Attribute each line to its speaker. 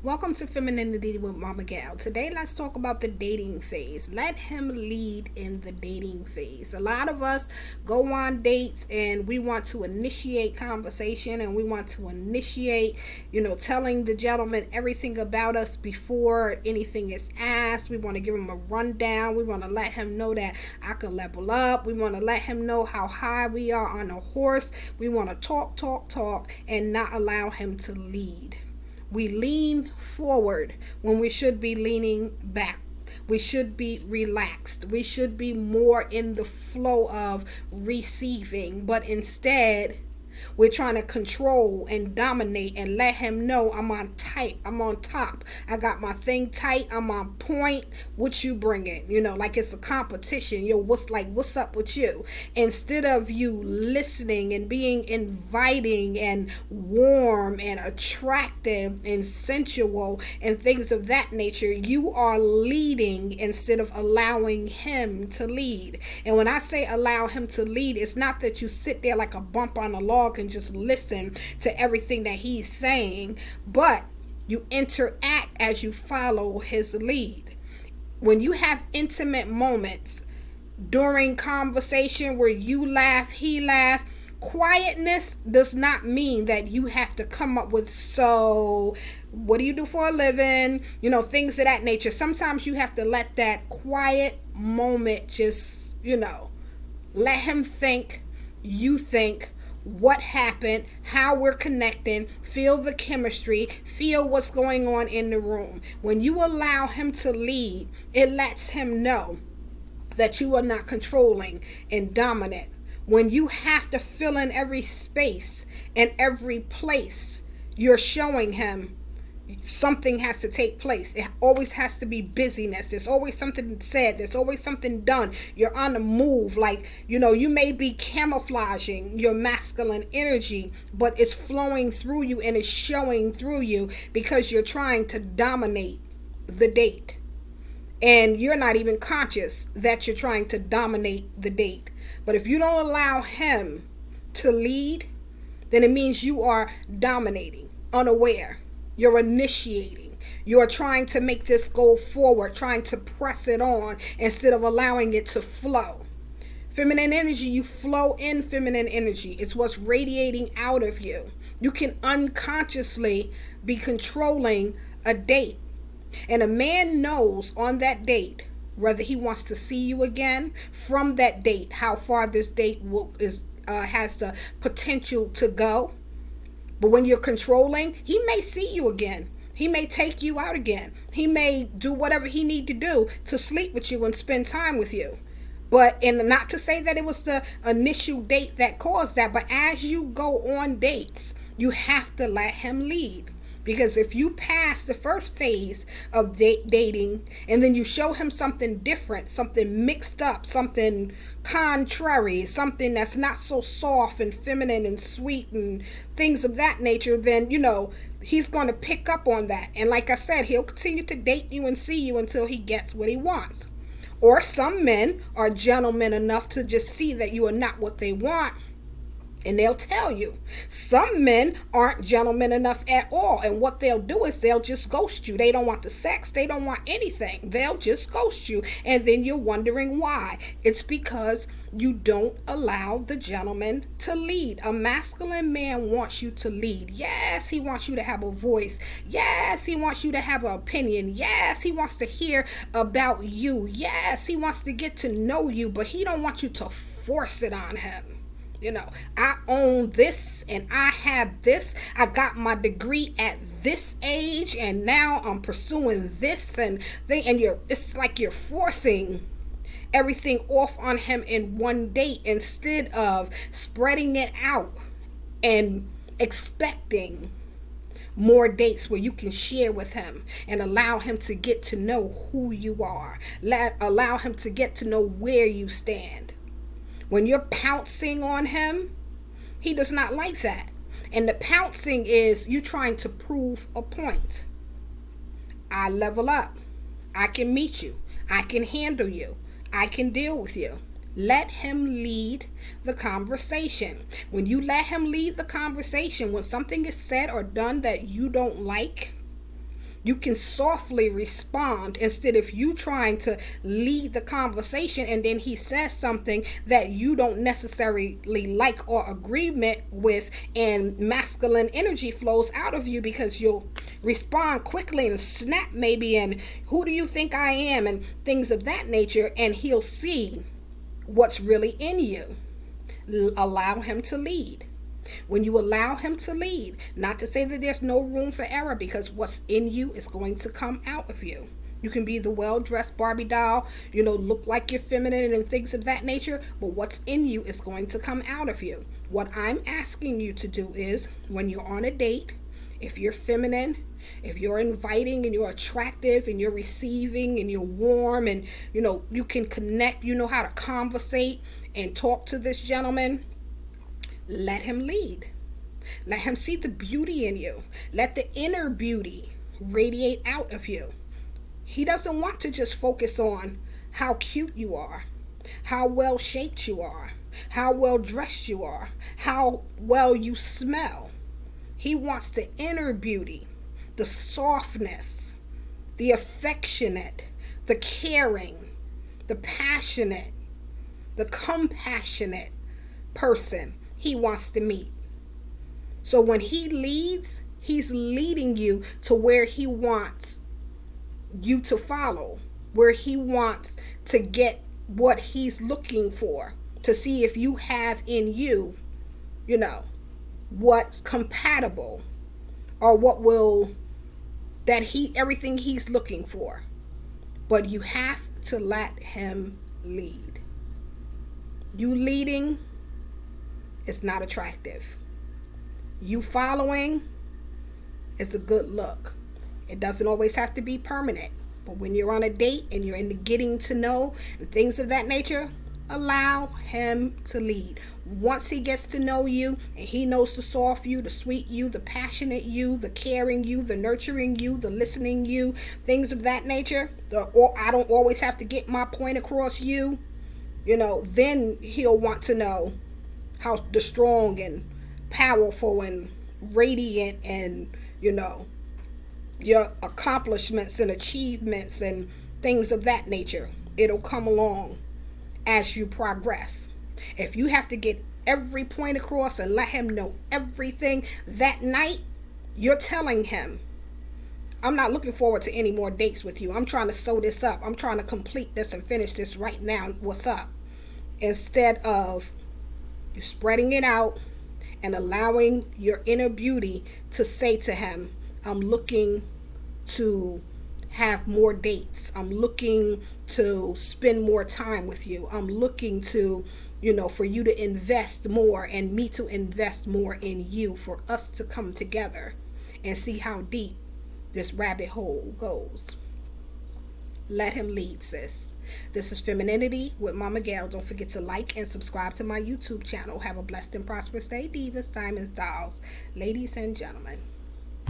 Speaker 1: Welcome to Femininity with Mama Gal. Today, let's talk about the dating phase. Let him lead in the dating phase. A lot of us go on dates and we want to initiate conversation and we want to initiate, telling the gentleman everything about us before anything is asked. We want to give him a rundown. We want to let him know that I can level up. We want to let him know how high we are on a horse. We want to talk, and not allow him to lead. We lean forward when we should be leaning back. We should be relaxed. We should be more in the flow of receiving. But instead, we're trying to control and dominate and let him know I'm on tight. I'm on top. I got my thing tight. I'm on point. What you bringing? Like it's a competition. What's up with you? Instead of you listening and being inviting and warm and attractive and sensual and things of that nature, you are leading instead of allowing him to lead. And when I say allow him to lead, it's not that you sit there like a bump on a log and just listen to everything that he's saying, but you interact as you follow his lead. When you have intimate moments during conversation where you laugh, he laugh, quietness does not mean that you have to come up with, so what do you do for a living, things of that nature. Sometimes you have to let that quiet moment just, let him think, you think, what happened, how we're connecting, feel the chemistry, feel what's going on in the room. When you allow him to lead, it lets him know that you are not controlling and dominant. When you have to fill in every space and every place, you're showing him something has to take place. It always has to be busyness. There's always something said. There's always something done. You're on the move. You may be camouflaging your masculine energy, but it's flowing through you and it's showing through you because you're trying to dominate the date. And you're not even conscious that you're trying to dominate the date. But if you don't allow him to lead, then it means you are dominating, unaware. You're initiating. You're trying to make this go forward, trying to press it on instead of allowing it to flow. Feminine energy, you flow in feminine energy. It's what's radiating out of you. You can unconsciously be controlling a date. And a man knows on that date whether he wants to see you again, from that date, how far this date has the potential to go. But when you're controlling, he may see you again. He may take you out again. He may do whatever he need to do to sleep with you and spend time with you. And not to say that it was the initial date that caused that, but as you go on dates, you have to let him lead. Because if you pass the first phase of dating and then you show him something different, something mixed up, something contrary, something that's not so soft and feminine and sweet and things of that nature, then, he's going to pick up on that. And like I said, he'll continue to date you and see you until he gets what he wants. Or some men are gentlemen enough to just see that you are not what they want, and they'll tell you. Some men aren't gentlemen enough at all. And what they'll do is they'll just ghost you. They don't want the sex. They don't want anything. They'll just ghost you. And then you're wondering why. It's because you don't allow the gentleman to lead. A masculine man wants you to lead. Yes, he wants you to have a voice. Yes, he wants you to have an opinion. Yes, he wants to hear about you. Yes, he wants to get to know you. But he don't want you to force it on him. I own this and I have this. I got my degree at this age and now I'm pursuing this and thing. And it's like you're forcing everything off on him in one date instead of spreading it out and expecting more dates where you can share with him and allow him to get to know who you are. Allow him to get to know where you stand. When you're pouncing on him, he does not like that. And the pouncing is you trying to prove a point. I level up. I can meet you. I can handle you. I can deal with you. Let him lead the conversation. When you let him lead the conversation, when something is said or done that you don't like, You can softly respond instead of you trying to lead the conversation, and then he says something that you don't necessarily like or agreement with, and masculine energy flows out of you because you'll respond quickly and snap maybe, and who do you think I am, and things of that nature, and he'll see what's really in you. Allow him to lead. When you allow him to lead, not to say that there's no room for error, because what's in you is going to come out of you. You can be the well-dressed Barbie doll, look like you're feminine and things of that nature, but what's in you is going to come out of you. What I'm asking you to do is, when you're on a date, if you're feminine, if you're inviting and you're attractive and you're receiving and you're warm and, you can connect, you know how to conversate and talk to this gentleman, let him lead. Let him see the beauty in you. Let the inner beauty radiate out of you. He doesn't want to just focus on how cute you are, how well shaped you are, how well dressed you are, how well you smell. He wants the inner beauty, the softness, the affectionate, the caring, the passionate, the compassionate person he wants to meet. So when he leads, he's leading you to where he wants you to follow, where he wants to get what he's looking for, to see if you have in you, what's compatible, or what will, everything he's looking for. But you have to let him lead. You leading, it's not attractive. You following is a good look. It doesn't always have to be permanent. But when you're on a date and you're into getting to know and things of that nature, allow him to lead. Once he gets to know you and he knows the soft you, the sweet you, the passionate you, the caring you, the nurturing you, the listening you, things of that nature, I don't always have to get my point across you, then he'll want to know how the strong and powerful and radiant and, your accomplishments and achievements and things of that nature. It'll come along as you progress. If you have to get every point across and let him know everything that night, you're telling him, I'm not looking forward to any more dates with you. I'm trying to sew this up. I'm trying to complete this and finish this right now. What's up? Instead of you spreading it out and allowing your inner beauty to say to him, I'm looking to have more dates. I'm looking to spend more time with you. I'm looking to, for you to invest more and me to invest more in you, for us to come together and see how deep this rabbit hole goes. Let him lead, sis. This is Femininity with Mama Gail. Don't forget to like and subscribe to my YouTube channel. Have a blessed and prosperous day, divas, diamonds, dolls, ladies and gentlemen.